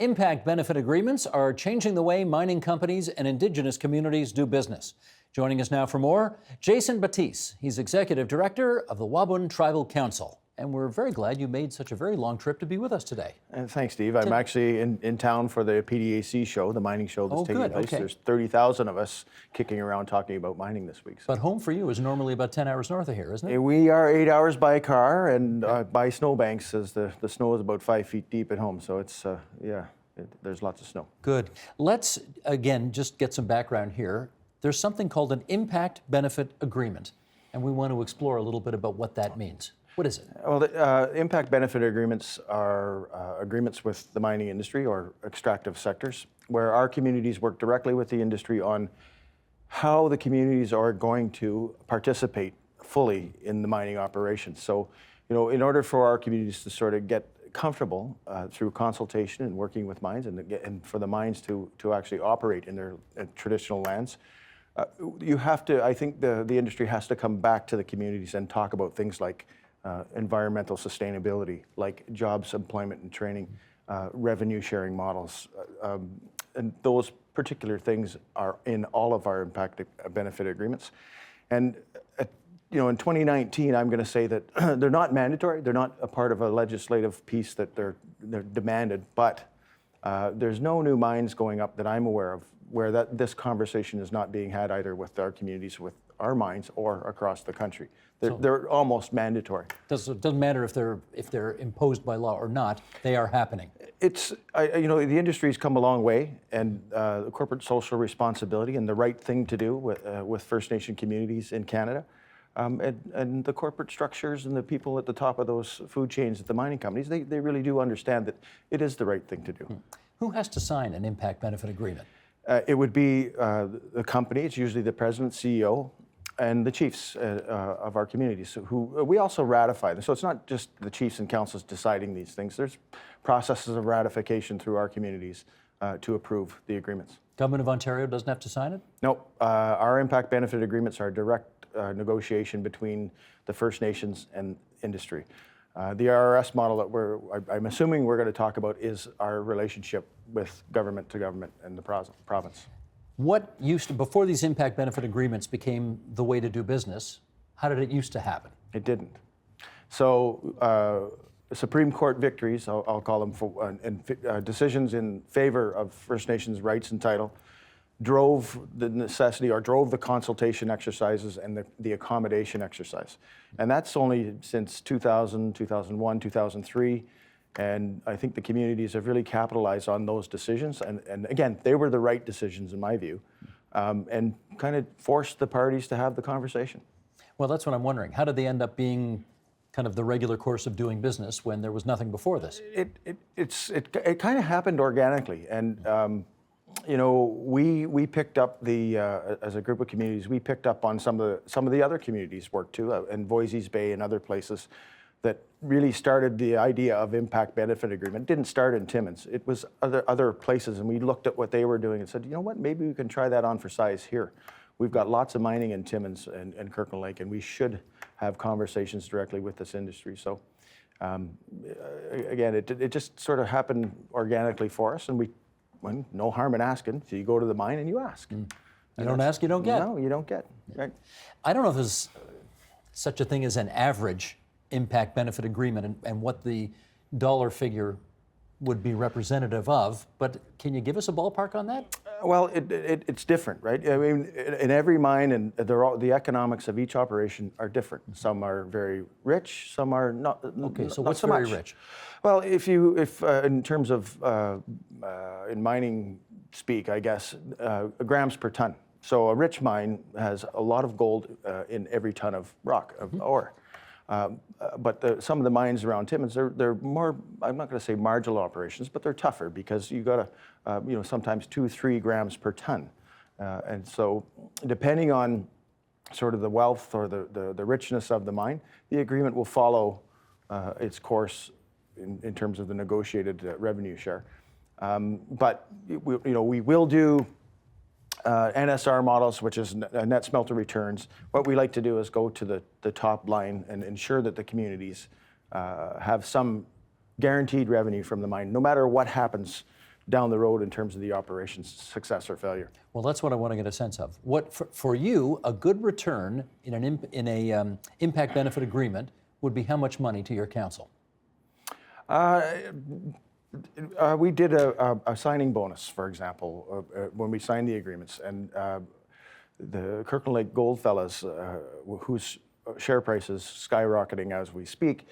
Impact benefit agreements are changing the way mining companies and Indigenous communities do business. Joining us now for more, Jason Batise. He's Executive Director of the Wabun Tribal Council. And we're very glad you made such a very long trip to be with us today. Thanks, Steve. I'm actually in town for the PDAC show, the mining show that's taking place. Okay. There's 30,000 of us kicking around talking about mining this week. So. But home for you is normally about 10 hours north of here, isn't it? We are 8 hours by car and by snowbanks, as the snow is about 5 feet deep at home. So it's, there's lots of snow. Good. Let's, again, just get some background here. There's something called an impact benefit agreement, and we want to explore a little bit about what that means. What is it? Well, the impact benefit agreements are agreements with the mining industry or extractive sectors, where our communities work directly with the industry on how the communities are going to participate fully in the mining operations. So, in order for our communities to sort of get comfortable through consultation and working with mines and for the mines to actually operate in their traditional lands, you have to, I think the industry has to come back to the communities and talk about things like environmental sustainability, like jobs, employment and training, revenue sharing models. And those particular things are in all of our impact benefit agreements. And in 2019, I'm going to say that they're not mandatory. They're not a part of a legislative piece that they're demanded, but there's no new mines going up that I'm aware of where this conversation is not being had either with our communities, with our mines, or across the country. They're almost mandatory. Doesn't matter if they're imposed by law or not. They are happening. It's the industry's come a long way, and the corporate social responsibility and the right thing to do with First Nation communities in Canada, and the corporate structures and the people at the top of those food chains at the mining companies, they really do understand that it is the right thing to do. Who has to sign an impact benefit agreement? It would be the company. It's usually the president, CEO, and the chiefs of our communities, who we also ratify them. So it's not just the chiefs and councils deciding these things. There's processes of ratification through our communities to approve the agreements. Government of Ontario doesn't have to sign it? No, our impact benefit agreements are direct negotiation between the First Nations and industry. The RRS model that I'm assuming we're going to talk about is our relationship with government to government and the province. What used to, before these impact benefit agreements became the way to do business, how did it used to happen? It didn't. So Supreme Court victories, I'll call them, and decisions in favor of First Nations rights and title drove the necessity or drove the consultation exercises and the accommodation exercise. And that's only since 2000, 2001, 2003. And I think the communities have really capitalized on those decisions. And again, they were the right decisions in my view, and kind of forced the parties to have the conversation. Well, that's what I'm wondering. How did they end up being kind of the regular course of doing business when there was nothing before this? It kind of happened organically. And we picked up as a group of communities, we picked up on some of the other communities' work too, in Voisey's Bay and other places, that really started the idea of impact benefit agreement. It didn't start in Timmins. It was other places, and we looked at what they were doing and said, you know what, maybe we can try that on for size here. We've got lots of mining in Timmins and Kirkland Lake, and we should have conversations directly with this industry. So again, it just sort of happened organically for us, and no harm in asking. So you go to the mine and you ask. You don't ask, you don't get. No, you don't get. Right. I don't know if there's such a thing as an average impact benefit agreement and what the dollar figure would be representative of, but can you give us a ballpark on that? Well, it's different, right? I mean, in every mine, and the economics of each operation are different. Some are very rich, some are not. Okay, so not what's so very much. rich? Well, if in terms of in mining speak, I guess, grams per ton. So a rich mine has a lot of gold in every ton of rock, of ore. But some of the mines around Timmins, they're more, I'm not going to say marginal operations, but they're tougher because you got to, sometimes 2-3 grams per ton. And so depending on sort of the wealth or the richness of the mine, the agreement will follow its course in terms of the negotiated revenue share. But we will do NSR models, which is net smelter returns. What we like to do is go to the top line and ensure that the communities have some guaranteed revenue from the mine, no matter what happens down the road in terms of the operation's success or failure. Well, that's what I want to get a sense of. What, for you, a good return in an impact benefit agreement would be how much money to your council? We did a signing bonus, for example, when we signed the agreements, and the Kirkland Lake Gold fellas, whose share price is skyrocketing as we speak,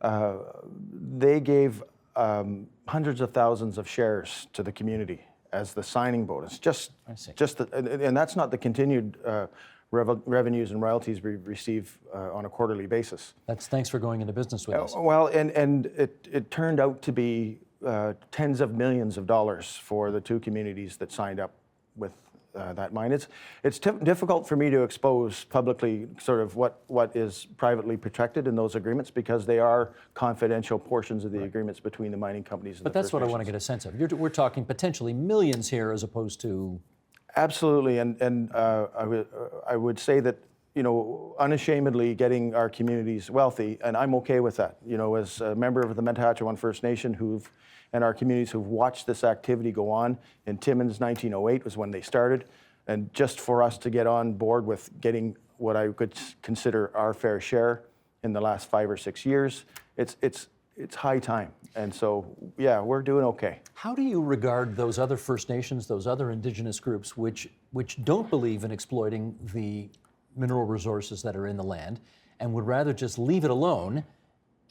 they gave hundreds of thousands of shares to the community as the signing bonus. And that's not the continued revenues and royalties we receive on a quarterly basis. That's thanks for going into business with us. Well, and it turned out to be tens of millions of dollars for the two communities that signed up with that mine. It's difficult for me to expose publicly sort of what is privately protected in those agreements, because they are confidential portions of the agreements between the mining companies and but the that's First what I Nations. want to get a sense of. We're talking potentially millions here as opposed to... Absolutely, and I would say that, you know, unashamedly getting our communities wealthy, and I'm okay with that. You know, as a member of the Metahatchewan First Nation and our communities who've watched this activity go on. In Timmins, 1908 was when they started, and just for us to get on board with getting what I could consider our fair share in the last 5 or 6 years, it's high time. And so, yeah, we're doing okay. How do you regard those other First Nations, those other Indigenous groups, which don't believe in exploiting the mineral resources that are in the land and would rather just leave it alone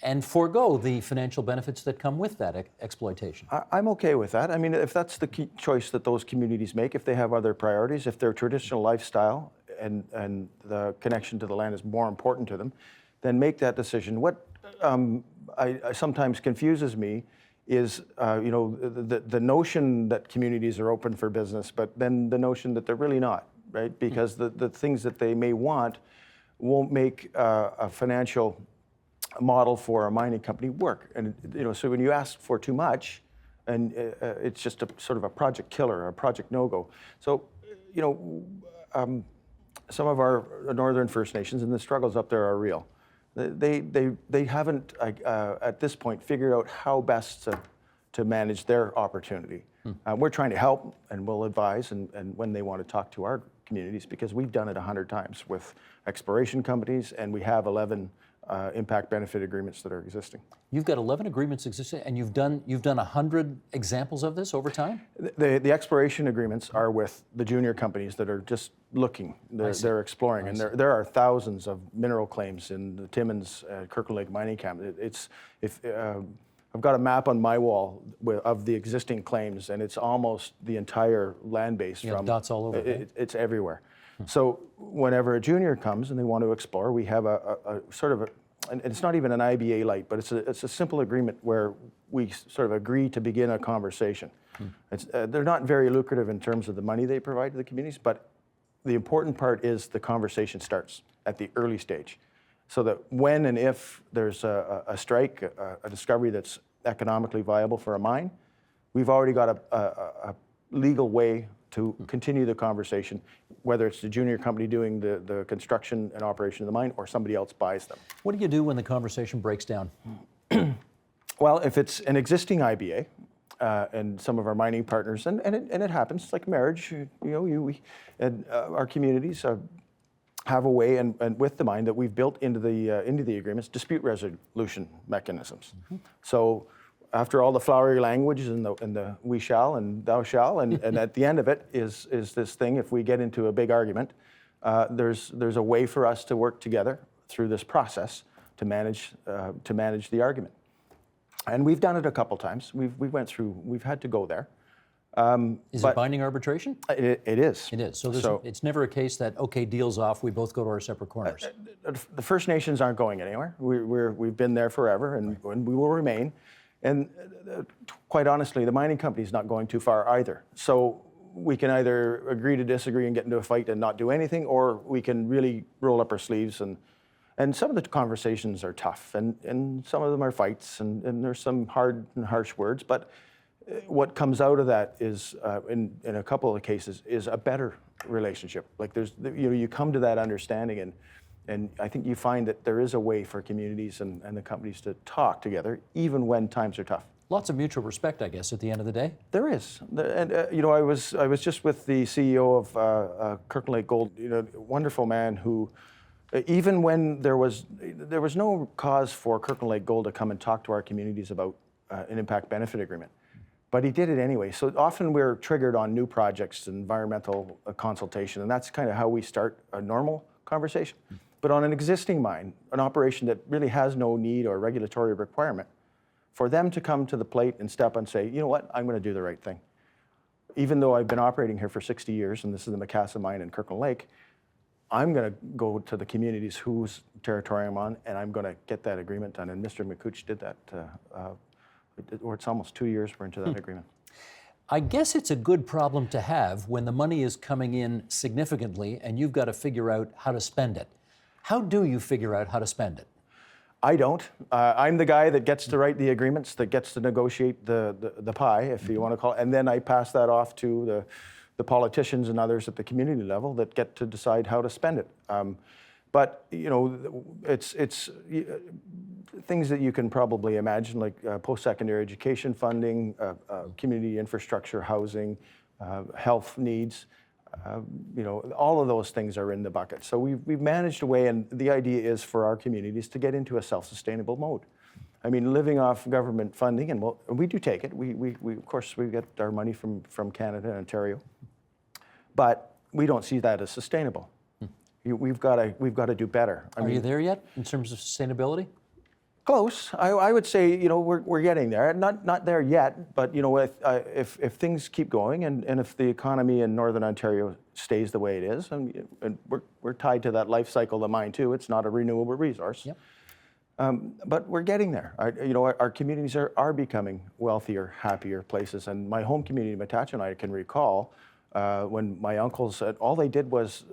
and forego the financial benefits that come with that exploitation? I'm okay with that. I mean, if that's the key choice that those communities make, if they have other priorities, if their traditional lifestyle and the connection to the land is more important to them, then make that decision. What I sometimes confuses me is, you know, the notion that communities are open for business, but then the notion that they're really not, right? Because the things that they may want won't make a financial model for a mining company work. And, you know, so when you ask for too much, and it's just a sort of a project killer, a project no-go. So, you know, some of our Northern First Nations and the struggles up there are real. They haven't, at this point, figured out how best to manage their opportunity. We're trying to help, and we'll advise and when they want to talk to our communities, because we've done it 100 times with exploration companies, and we have 11 impact benefit agreements that are existing. You've got 11 agreements existing, and you've done 100 examples of this over time? The exploration agreements are with the junior companies that are just looking. They're exploring, and there are thousands of mineral claims in the Timmins, Kirkland Lake mining camp. I've got a map on my wall of the existing claims, and it's almost the entire land base. You have dots all over. It's everywhere. So whenever a junior comes and they want to explore, we have a sort of and it's not even an IBA light, but it's a simple agreement where we sort of agree to begin a conversation. They're not very lucrative in terms of the money they provide to the communities, but the important part is the conversation starts at the early stage, so that when and if there's a strike, a discovery that's economically viable for a mine, we've already got a legal way to continue the conversation, whether it's the junior company doing the construction and operation of the mine or somebody else buys them. What do you do when the conversation breaks down? Well, if it's an existing IBA, and some of our mining partners, and it happens, like marriage, you know, our communities have a way, and with the mine, that we've built into the agreements, dispute resolution mechanisms. So after all the flowery language and the we shall and thou shall, and at the end of it is this thing, if we get into a big argument, there's a way for us to work together through this process to manage the argument. And we've done it a couple times. We've had to go there. Is it binding arbitration? It is. It is. So it's never a case that, okay, deal's off, we both go to our separate corners. The First Nations aren't going anywhere. We've been there forever, and we will remain. And quite honestly, the mining company's not going too far either. So we can either agree to disagree and get into a fight and not do anything, or we can really roll up our sleeves. And some of the conversations are tough, and some of them are fights, and there's some hard and harsh words. But what comes out of that is, in a couple of cases, is a better relationship. Like you come to that understanding, and I think you find that there is a way for communities and the companies to talk together, even when times are tough. Lots of mutual respect, I guess, at the end of the day. There is, and you know, I was just with the CEO of Kirkland Lake Gold. You know, wonderful man who, even when there was no cause for Kirkland Lake Gold to come and talk to our communities about an impact benefit agreement, but he did it anyway. So often we're triggered on new projects, environmental consultation, and that's kind of how we start a normal conversation. But on an existing mine, an operation that really has no need or regulatory requirement, for them to come to the plate and step and say, you know what, I'm going to do the right thing. Even though I've been operating here for 60 years, and this is the Macassa mine in Kirkland Lake, I'm going to go to the communities whose territory I'm on, and I'm going to get that agreement done. And Mr. McCooch did that, or it's almost 2 years we're into that agreement. I guess it's a good problem to have when the money is coming in significantly and you've got to figure out how to spend it. How do you figure out how to spend it? I don't. I'm the guy that gets to write the agreements, that gets to negotiate the pie, if you want to call it, and then I pass that off to the politicians and others at the community level that get to decide how to spend it. But you know, it's things that you can probably imagine, like post-secondary education funding, community infrastructure, housing, health needs. You know, all of those things are in the bucket. So we've managed a way, and the idea is for our communities to get into a self-sustainable mode. I mean, living off government funding, and we do take it. We of course we get our money from Canada and Ontario, but we don't see that as sustainable. We've got to do better. Are you there yet in terms of sustainability? Close. I would say, you know, we're getting there. Not there yet, but you know, if things keep going and if the economy in Northern Ontario stays the way it is, and we're tied to that life cycle of the mine too. It's not a renewable resource. Yep. But we're getting there. You know, our communities are becoming wealthier, happier places. And my home community, Matacha, and I can recall when my uncles, all they did was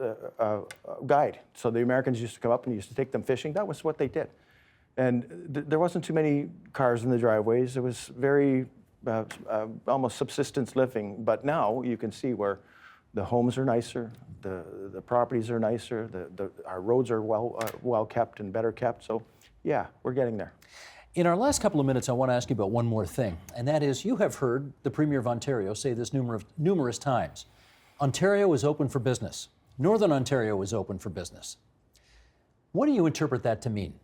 guide. So the Americans used to come up and used to take them fishing. That was what they did. And there wasn't too many cars in the driveways. It was very almost subsistence living. But now you can see where the homes are nicer, the properties are nicer, our roads are well kept and better kept. So yeah, we're getting there. In our last couple of minutes, I want to ask you about one more thing, and that is you have heard the Premier of Ontario say this numerous times. Ontario is open for business. Northern Ontario is open for business. What do you interpret that to mean?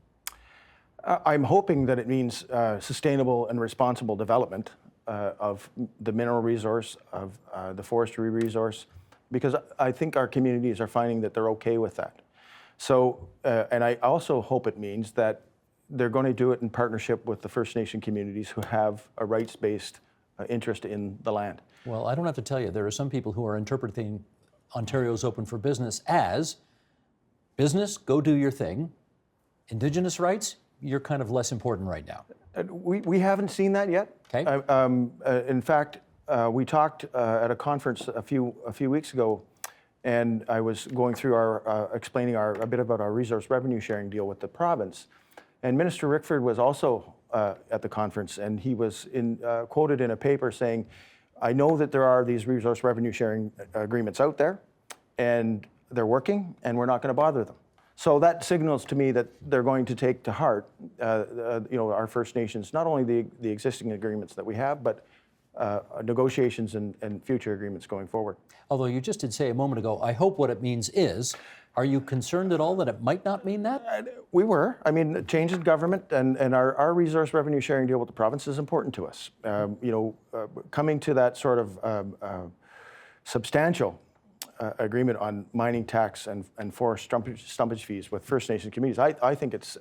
I'm hoping that it means sustainable and responsible development of the mineral resource, of the forestry resource, because I think our communities are finding that they're okay with that. So, and I also hope it means that they're going to do it in partnership with the First Nation communities who have a rights-based interest in the land. Well, I don't have to tell you, there are some people who are interpreting Ontario's open for business as business, go do your thing. Indigenous rights, you're kind of less important right now. We haven't seen that yet. Okay. In fact, we talked at a conference a few weeks ago, and I was going through explaining a bit about our resource revenue sharing deal with the province. And Minister Rickford was also at the conference, and he was quoted in a paper saying, I know that there are these resource revenue sharing agreements out there, and they're working, and we're not going to bother them. So that signals to me that they're going to take to heart, you know, our First Nations, not only the existing agreements that we have, but negotiations and future agreements going forward. Although you just did say a moment ago, I hope what it means is, are you concerned at all that it might not mean that? We were. I mean, change in government and our resource revenue sharing deal with the province is important to us. You know, coming to that sort of substantial agreement on mining tax and forest stumpage fees with First Nation communities, I think it's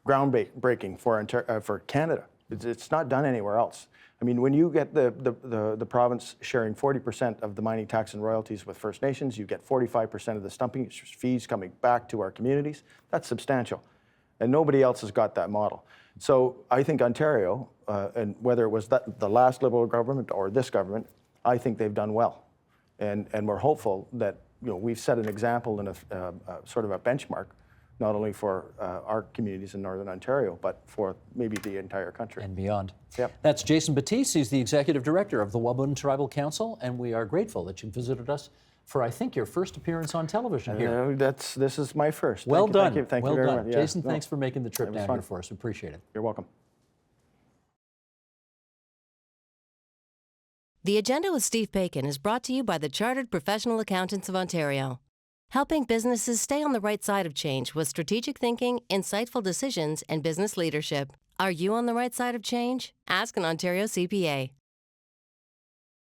groundbreaking for Canada. It's not done anywhere else. I mean, when you get the province sharing 40% of the mining tax and royalties with First Nations, you get 45% of the stumping fees coming back to our communities. That's substantial. And nobody else has got that model. So I think Ontario, and whether it was the last Liberal government or this government, I think they've done well. And we're hopeful that, you know, we've set an example and a sort of a benchmark, not only for our communities in Northern Ontario, but for maybe the entire country. And beyond. Yep. That's Jason Batise. He's the Executive Director of the Wabun Tribal Council, and we are grateful that you visited us for, I think, your first appearance on television here. This is my first. Well done. Thank you very much. Yeah. Jason, thanks for making the trip down here for us. We appreciate it. You're welcome. The Agenda with Steve Bacon is brought to you by the Chartered Professional Accountants of Ontario, helping businesses stay on the right side of change with strategic thinking, insightful decisions, and business leadership. Are you on the right side of change? Ask an Ontario CPA.